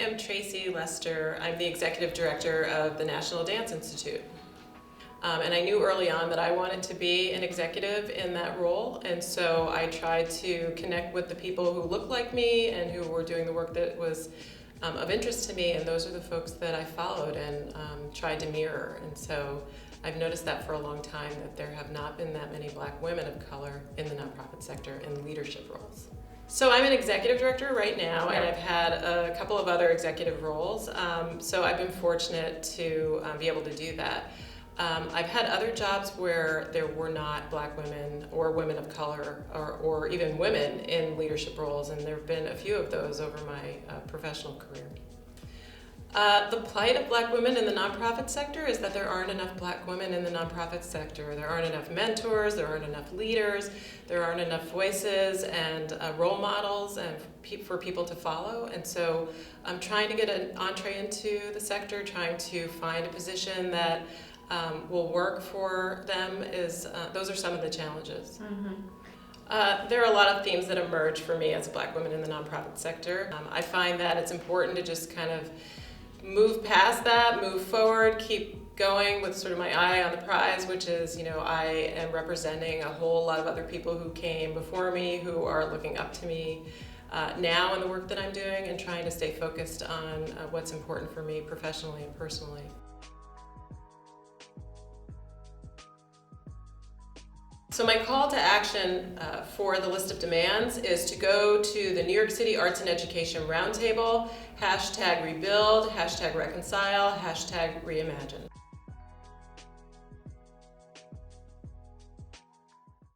am Traci Lester. I'm the executive director of the National Dance Institute. And I knew early on that I wanted to be an executive in that role, and so I tried to connect with the people who looked like me and who were doing the work that was of interest to me, and those are the folks that I followed and tried to mirror. And so I've noticed that for a long time, that there have not been that many Black women of color in the nonprofit sector in leadership roles. So I'm an executive director right now, and I've had a couple of other executive roles, so I've been fortunate to be able to do that. I've had other jobs where there were not Black women or women of color or even women in leadership roles, and there have been a few of those over my professional career. The plight of Black women in the nonprofit sector is that there aren't enough Black women in the nonprofit sector. There aren't enough mentors, there aren't enough leaders, there aren't enough voices and role models and for people to follow. And so I'm trying to get an entree into the sector, trying to find a position that will work for them. Those are some of the challenges. Mm-hmm. There are a lot of themes that emerge for me as a Black woman in the nonprofit sector. I find that it's important to just kind of move past that, move forward, keep going with sort of my eye on the prize, which is, I am representing a whole lot of other people who came before me, who are looking up to me now in the work that I'm doing, and trying to stay focused on what's important for me professionally and personally. So my call to action for the list of demands is to go to the New York City Arts and Education Roundtable, #Rebuild, #Reconcile, #Reimagine.